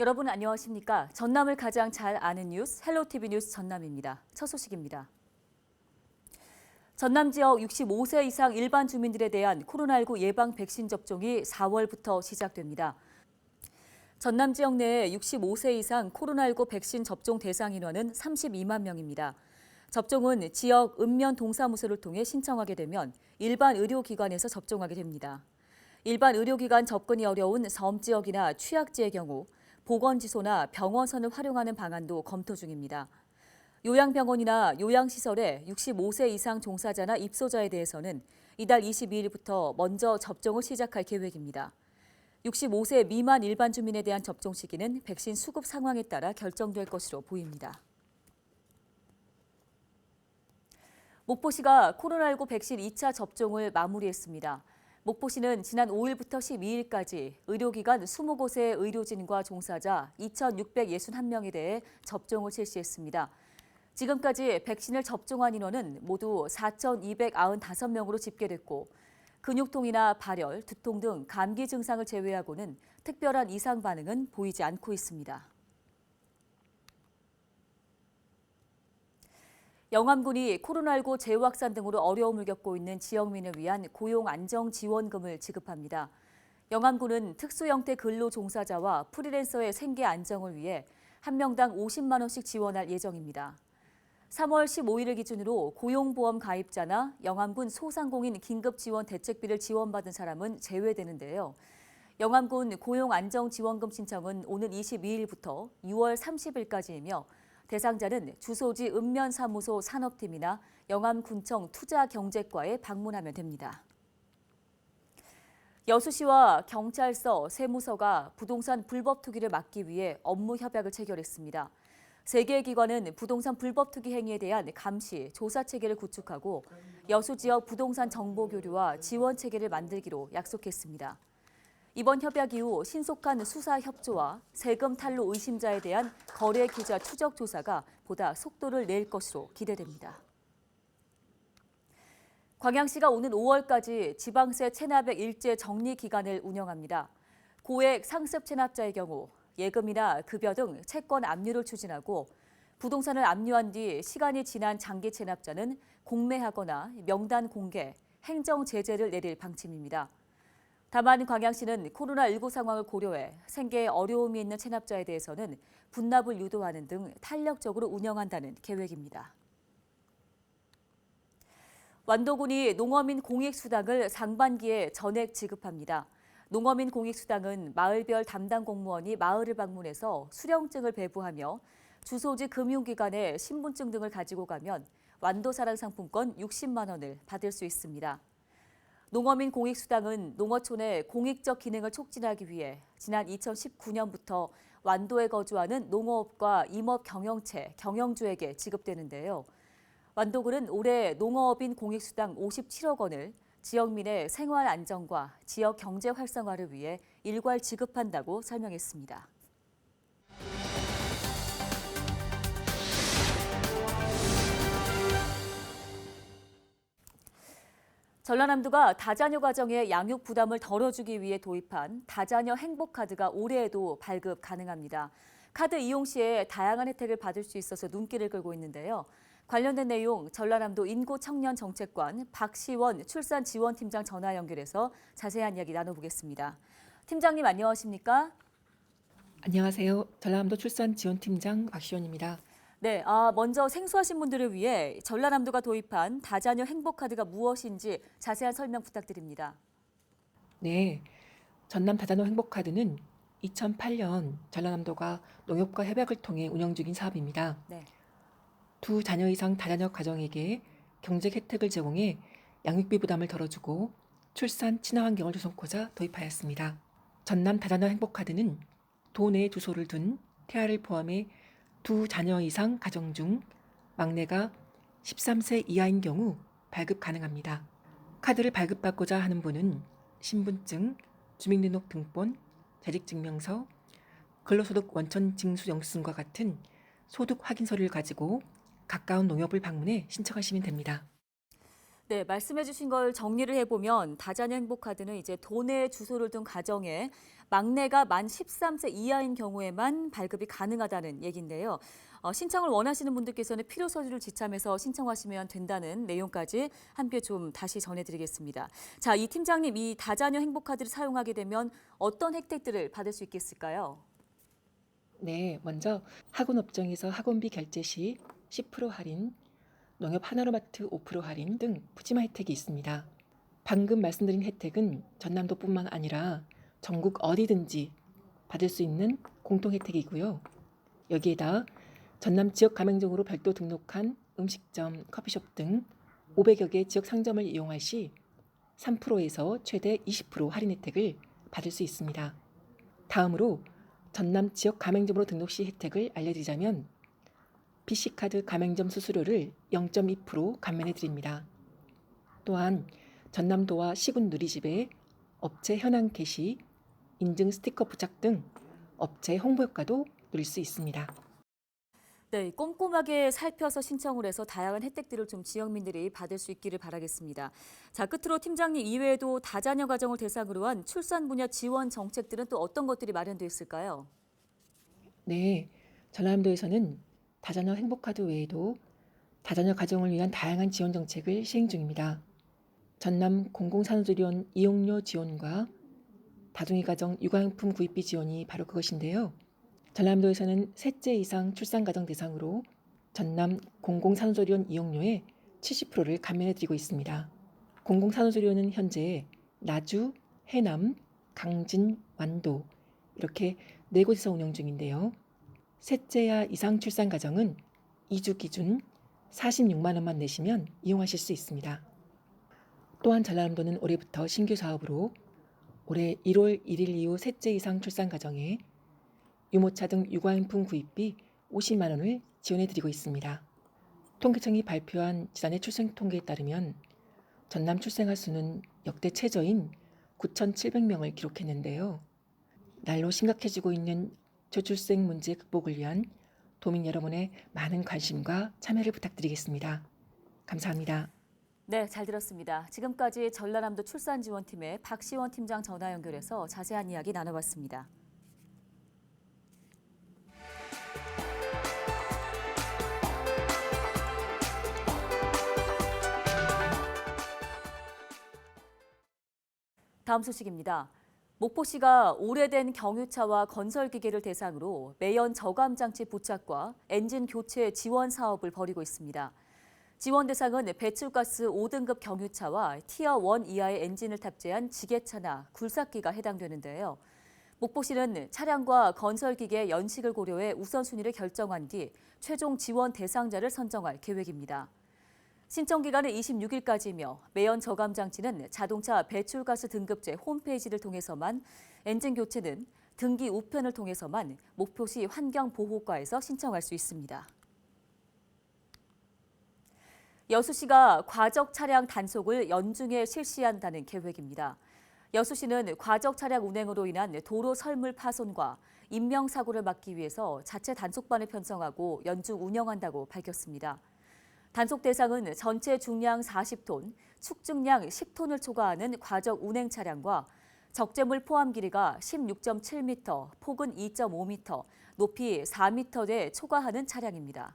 여러분 안녕하십니까? 전남을 가장 잘 아는 뉴스 헬로티비 뉴스 전남입니다. 첫 소식입니다. 전남 지역 65세 이상 일반 주민들에 대한 코로나19 예방 백신 접종이 4월부터 시작됩니다. 전남 지역 내 65세 이상 코로나19 백신 접종 대상 인원은 32만 명입니다. 접종은 지역 읍면 동사무소를 통해 신청하게 되면 일반 의료기관에서 접종하게 됩니다. 일반 의료기관 접근이 어려운 섬 지역이나 취약지의 경우 보건지소나 병원선을 활용하는 방안도 검토 중입니다. 요양병원이나 요양시설에 65세 이상 종사자나 입소자에 대해서는 이달 22일부터 먼저 접종을 시작할 계획입니다. 65세 미만 일반 주민에 대한 접종 시기는 백신 수급 상황에 따라 결정될 것으로 보입니다. 목포시가 코로나19 백신 2차 접종을 마무리했습니다. 목포시는 지난 5일부터 12일까지 의료기관 20곳의 의료진과 종사자 2,661명에 대해 접종을 실시했습니다. 지금까지 백신을 접종한 인원은 모두 4,295명으로 집계됐고 근육통이나 발열, 두통 등 감기 증상을 제외하고는 특별한 이상 반응은 보이지 않고 있습니다. 영암군이 코로나19 재확산 등으로 어려움을 겪고 있는 지역민을 위한 고용 안정 지원금을 지급합니다. 영암군은 특수 형태 근로 종사자와 프리랜서의 생계 안정을 위해 한 명당 50만 원씩 지원할 예정입니다. 3월 15일을 기준으로 고용보험 가입자나 영암군 소상공인 긴급지원 대책비를 지원받은 사람은 제외되는데요. 영암군 고용안정지원금 신청은 오는 22일부터 6월 30일까지이며 대상자는 주소지 읍면사무소 산업팀이나 영암군청 투자경제과에 방문하면 됩니다. 여수시와 경찰서, 세무서가 부동산 불법 투기를 막기 위해 업무 협약을 체결했습니다. 세 개의 기관은 부동산 불법 투기 행위에 대한 감시, 조사 체계를 구축하고 여수 지역 부동산 정보 교류와 지원 체계를 만들기로 약속했습니다. 이번 협약 이후 신속한 수사 협조와 세금 탈루 의심자에 대한 거래 계좌 추적 조사가 보다 속도를 낼 것으로 기대됩니다. 광양시가 오는 5월까지 지방세 체납액 일제 정리 기간을 운영합니다. 고액 상습 체납자의 경우 예금이나 급여 등 채권 압류를 추진하고 부동산을 압류한 뒤 시간이 지난 장기 체납자는 공매하거나 명단 공개, 행정 제재를 내릴 방침입니다. 다만 광양시는 코로나19 상황을 고려해 생계에 어려움이 있는 체납자에 대해서는 분납을 유도하는 등 탄력적으로 운영한다는 계획입니다. 완도군이 농어민 공익수당을 상반기에 전액 지급합니다. 농어민 공익수당은 마을별 담당 공무원이 마을을 방문해서 수령증을 배부하며 주소지 금융기관에 신분증 등을 가지고 가면 완도사랑 상품권 60만 원을 받을 수 있습니다. 농어민 공익수당은 농어촌의 공익적 기능을 촉진하기 위해 지난 2019년부터 완도에 거주하는 농어업과 임업 경영체, 경영주에게 지급되는데요. 완도군은 올해 농어업인 공익수당 57억 원을 지역민의 생활 안정과 지역 경제 활성화를 위해 일괄 지급한다고 설명했습니다. 전라남도가 다자녀 가정의 양육 부담을 덜어주기 위해 도입한 다자녀 행복카드가 올해에도 발급 가능합니다. 카드 이용 시에 다양한 혜택을 받을 수 있어서 눈길을 끌고 있는데요. 관련된 내용 전라남도 인구청년정책관 박시원 출산지원팀장 전화 연결해서 자세한 이야기 나눠보겠습니다. 팀장님 안녕하십니까? 안녕하세요. 전라남도 출산지원팀장 박시원입니다. 네, 먼저 생소하신 분들을 위해 전라남도가 도입한 다자녀 행복카드가 무엇인지 자세한 설명 부탁드립니다. 네, 전남 다자녀 행복카드는 2008년 전라남도가 농협과 협약을 통해 운영 중인 사업입니다. 네. 두 자녀 이상 다자녀 가정에게 경제 혜택을 제공해 양육비 부담을 덜어주고 출산 친화 환경을 조성하고자 도입하였습니다. 전남 다자녀 행복카드는 도내 주소를 둔 태아를 포함해 두 자녀 이상 가정 중 막내가 13세 이하인 경우 발급 가능합니다. 카드를 발급받고자 하는 분은 신분증, 주민등록등본, 재직증명서, 근로소득 원천 징수 영수증과 같은 소득 확인 서류를 가지고 가까운 농협을 방문해 신청하시면 됩니다. 네, 말씀해 주신 걸 정리를 해보면 다자녀 행복카드는 이제 돈에 주소를 둔 가정에 막내가 만 13세 이하인 경우에만 발급이 가능하다는 얘기인데요. 신청을 원하시는 분들께서는 필요 서류를 지참해서 신청하시면 된다는 내용까지 함께 좀 다시 전해드리겠습니다. 자, 이 팀장님, 이 다자녀 행복카드를 사용하게 되면 어떤 혜택들을 받을 수 있겠을까요? 네, 먼저 학원 업종에서 학원비 결제 시 10% 할인, 농협 하나로마트 5% 할인 등 푸짐한 혜택이 있습니다. 방금 말씀드린 혜택은 전남도뿐만 아니라 전국 어디든지 받을 수 있는 공통 혜택이고요. 여기에다 전남 지역 가맹점으로 별도 등록한 음식점, 커피숍 등 500여 개 지역 상점을 이용할 시 3%에서 최대 20% 할인 혜택을 받을 수 있습니다. 다음으로 전남 지역 가맹점으로 등록 시 혜택을 알려드리자면 PC카드 가맹점 수수료를 0.2% 감면해 드립니다. 또한 전남도와 시군 누리집에 업체 현황 게시, 인증 스티커 부착 등 업체 홍보 효과도 누릴 수 있습니다. 네, 꼼꼼하게 살펴서 신청을 해서 다양한 혜택들을 좀 지역민들이 받을 수 있기를 바라겠습니다. 자, 끝으로 팀장님 이외에도 다자녀 가정을 대상으로 한 출산 분야 지원 정책들은 또 어떤 것들이 마련되어 있을까요? 네, 전남도에서는 다자녀 행복카드 외에도 다자녀 가정을 위한 다양한 지원 정책을 시행 중입니다. 전남 공공산후조리원 이용료 지원과 다둥이 가정 육아용품 구입비 지원이 바로 그것인데요. 전남도에서는 셋째 이상 출산 가정 대상으로 전남 공공산후조리원 이용료의 70%를 감면해드리고 있습니다. 공공산후조리원은 현재 나주, 해남, 강진, 완도 이렇게 4곳에서 운영 중인데요. 셋째야 이상 출산 가정은 2주 기준 46만 원만 내시면 이용하실 수 있습니다. 또한 전남도는 올해부터 신규 사업으로 올해 1월 1일 이후 셋째 이상 출산 가정에 유모차 등 육아용품 구입비 50만 원을 지원해드리고 있습니다. 통계청이 발표한 지난해 출생 통계에 따르면 전남 출생아 수는 역대 최저인 9,700명을 기록했는데요. 날로 심각해지고 있는 저출생 문제 극복을 위한 도민 여러분의 많은 관심과 참여를 부탁드리겠습니다. 감사합니다. 네, 잘 들었습니다. 지금까지 전라남도 출산지원팀의 박시원 팀장 전화 연결해서 자세한 이야기 나눠봤습니다. 다음 소식입니다. 목포시가 오래된 경유차와 건설기계를 대상으로 매연 저감장치 부착과 엔진 교체 지원 사업을 벌이고 있습니다. 지원 대상은 배출가스 5등급 경유차와 티어 1 이하의 엔진을 탑재한 지게차나 굴삭기가 해당되는데요. 목포시는 차량과 건설기계 연식을 고려해 우선순위를 결정한 뒤 최종 지원 대상자를 선정할 계획입니다. 신청 기간은 26일까지이며 매연 저감 장치는 자동차 배출가스 등급제 홈페이지를 통해서만, 엔진 교체는 등기 우편을 통해서만 목포시 환경보호과에서 신청할 수 있습니다. 여수시가 과적 차량 단속을 연중에 실시한다는 계획입니다. 여수시는 과적 차량 운행으로 인한 도로 설물 파손과 인명사고를 막기 위해서 자체 단속반을 편성하고 연중 운영한다고 밝혔습니다. 단속 대상은 전체 중량 40톤, 축증량 10톤을 초과하는 과적 운행 차량과 적재물 포함 길이가 16.7m, 폭은 2.5m, 높이 4m에 초과하는 차량입니다.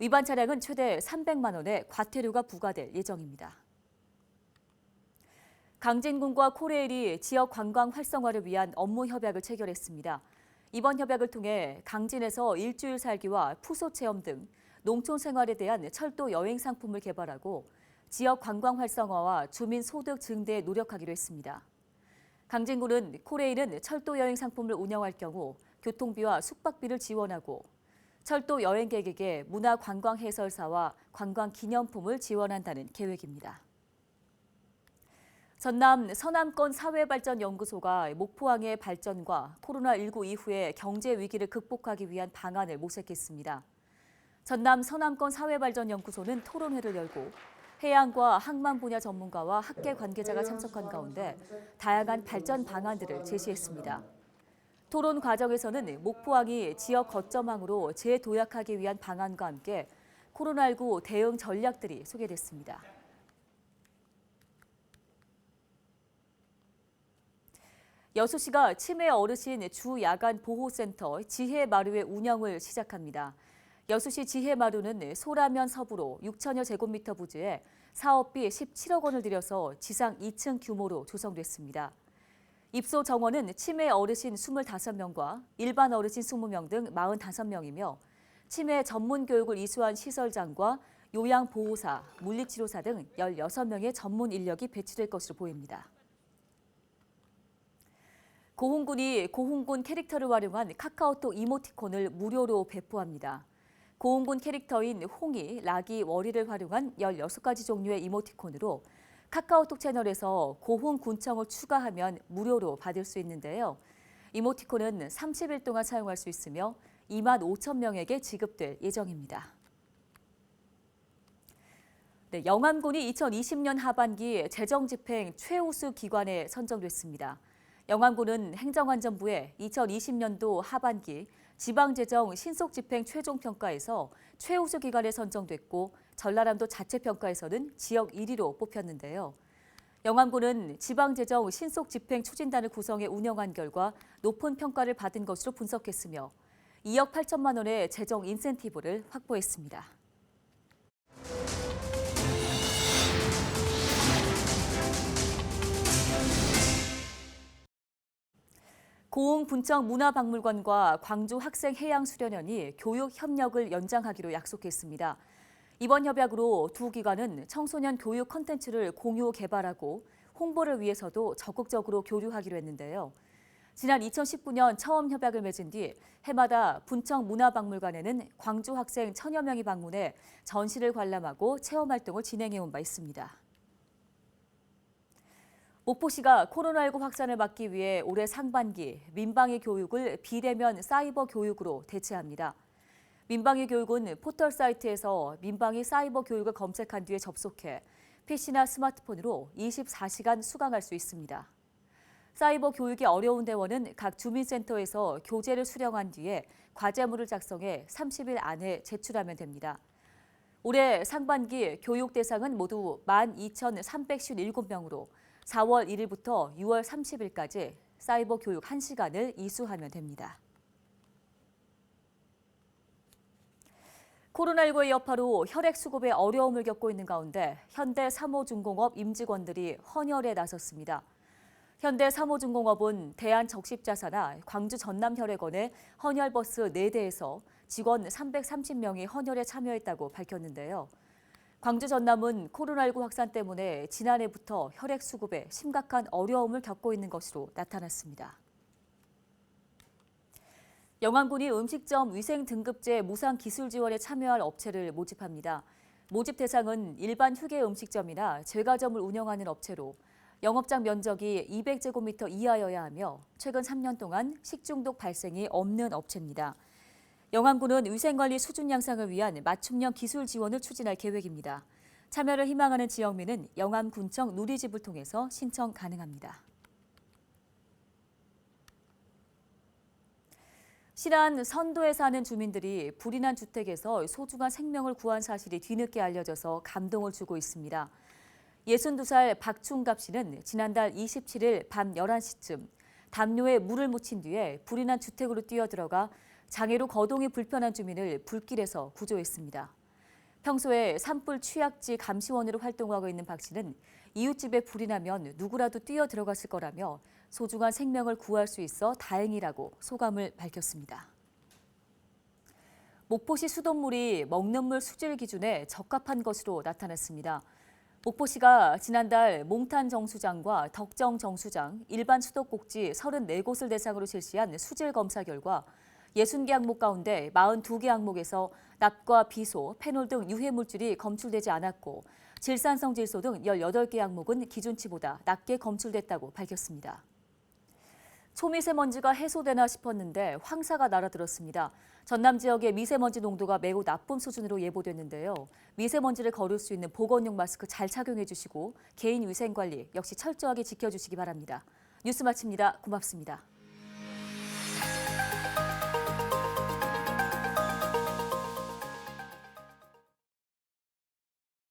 위반 차량은 최대 300만 원의 과태료가 부과될 예정입니다. 강진군과 코레일이 지역 관광 활성화를 위한 업무 협약을 체결했습니다. 이번 협약을 통해 강진에서 일주일 살기와 푸소 체험 등 농촌 생활에 대한 철도 여행 상품을 개발하고 지역 관광 활성화와 주민 소득 증대에 노력하기로 했습니다. 강진군은 코레일은 철도 여행 상품을 운영할 경우 교통비와 숙박비를 지원하고 철도 여행객에게 문화관광 해설사와 관광 기념품을 지원한다는 계획입니다. 전남 서남권 사회발전연구소가 목포항의 발전과 코로나19 이후의 경제 위기를 극복하기 위한 방안을 모색했습니다. 전남 서남권 사회발전연구소는 토론회를 열고 해양과 항만 분야 전문가와 학계 관계자가 참석한 가운데 다양한 발전 방안들을 제시했습니다. 토론 과정에서는 목포항이 지역 거점항으로 재도약하기 위한 방안과 함께 코로나19 대응 전략들이 소개됐습니다. 여수시가 치매 어르신 주 야간 보호센터 지혜마루의 운영을 시작합니다. 여수시 지혜마루는 소라면 서부로 6천여 제곱미터 부지에 사업비 17억 원을 들여서 지상 2층 규모로 조성됐습니다. 입소 정원은 치매 어르신 25명과 일반 어르신 20명 등 45명이며 치매 전문 교육을 이수한 시설장과 요양보호사, 물리치료사 등 16명의 전문 인력이 배치될 것으로 보입니다. 고흥군이 고흥군 캐릭터를 활용한 카카오톡 이모티콘을 무료로 배포합니다. 고흥군 캐릭터인 홍이, 락이, 월이를 활용한 16가지 종류의 이모티콘으로 카카오톡 채널에서 고흥군청을 추가하면 무료로 받을 수 있는데요. 이모티콘은 30일 동안 사용할 수 있으며 2만 5천 명에게 지급될 예정입니다. 네, 영암군이 2020년 하반기 재정집행 최우수 기관에 선정됐습니다. 영암군은 행정안전부에 2020년도 하반기 지방재정 신속집행 최종평가에서 최우수 기관에 선정됐고 전라남도 자체평가에서는 지역 1위로 뽑혔는데요. 영암군은 지방재정 신속집행 추진단을 구성해 운영한 결과 높은 평가를 받은 것으로 분석했으며 2억 8천만 원의 재정 인센티브를 확보했습니다. 고흥 분청 문화박물관과 광주 학생해양수련원이 교육 협력을 연장하기로 약속했습니다. 이번 협약으로 두 기관은 청소년 교육 콘텐츠를 공유 개발하고 홍보를 위해서도 적극적으로 교류하기로 했는데요. 지난 2019년 처음 협약을 맺은 뒤 해마다 분청 문화박물관에는 광주 학생 1,000여 명이 방문해 전시를 관람하고 체험활동을 진행해온 바 있습니다. 목포시가 코로나19 확산을 막기 위해 올해 상반기 민방위 교육을 비대면 사이버 교육으로 대체합니다. 민방위 교육은 포털 사이트에서 민방위 사이버 교육을 검색한 뒤에 접속해 PC나 스마트폰으로 24시간 수강할 수 있습니다. 사이버 교육이 어려운 대원은 각 주민센터에서 교재를 수령한 뒤에 과제물을 작성해 30일 안에 제출하면 됩니다. 올해 상반기 교육 대상은 모두 12,357명으로 4월 1일부터 6월 30일까지 사이버 교육 1시간을 이수하면 됩니다. 코로나19의 여파로 혈액 수급에 어려움을 겪고 있는 가운데 현대 사모중공업 임직원들이 헌혈에 나섰습니다. 현대 사모중공업은 대한적십자사나 광주 전남혈액원의 헌혈버스 4대에서 직원 330명이 헌혈에 참여했다고 밝혔는데요. 광주 전남은 코로나19 확산 때문에 지난해부터 혈액 수급에 심각한 어려움을 겪고 있는 것으로 나타났습니다. 영암군이 음식점 위생등급제 무상 기술 지원에 참여할 업체를 모집합니다. 모집 대상은 일반 휴게 음식점이나 제과점을 운영하는 업체로 영업장 면적이 200제곱미터 이하여야 하며 최근 3년 동안 식중독 발생이 없는 업체입니다. 영암군은 위생관리 수준 향상을 위한 맞춤형 기술 지원을 추진할 계획입니다. 참여를 희망하는 지역민은 영암군청 누리집을 통해서 신청 가능합니다. 신안 선도에 사는 주민들이 불이 난 주택에서 소중한 생명을 구한 사실이 뒤늦게 알려져서 감동을 주고 있습니다. 62살 박충갑 씨는 지난달 27일 밤 11시쯤 담요에 물을 묻힌 뒤에 불이 난 주택으로 뛰어들어가 장애로 거동이 불편한 주민을 불길에서 구조했습니다. 평소에 산불 취약지 감시원으로 활동하고 있는 박 씨는 이웃집에 불이 나면 누구라도 뛰어들어갔을 거라며 소중한 생명을 구할 수 있어 다행이라고 소감을 밝혔습니다. 목포시 수돗물이 먹는 물 수질 기준에 적합한 것으로 나타났습니다. 목포시가 지난달 몽탄 정수장과 덕정 정수장, 일반 수도꼭지 34곳을 대상으로 실시한 수질 검사 결과 60개 항목 가운데 42개 항목에서 납과 비소, 페놀 등 유해 물질이 검출되지 않았고 질산성 질소 등 18개 항목은 기준치보다 낮게 검출됐다고 밝혔습니다. 초미세먼지가 해소되나 싶었는데 황사가 날아들었습니다. 전남 지역의 미세먼지 농도가 매우 나쁨 수준으로 예보됐는데요. 미세먼지를 거를 수 있는 보건용 마스크 잘 착용해 주시고 개인 위생 관리 역시 철저하게 지켜주시기 바랍니다. 뉴스 마칩니다. 고맙습니다.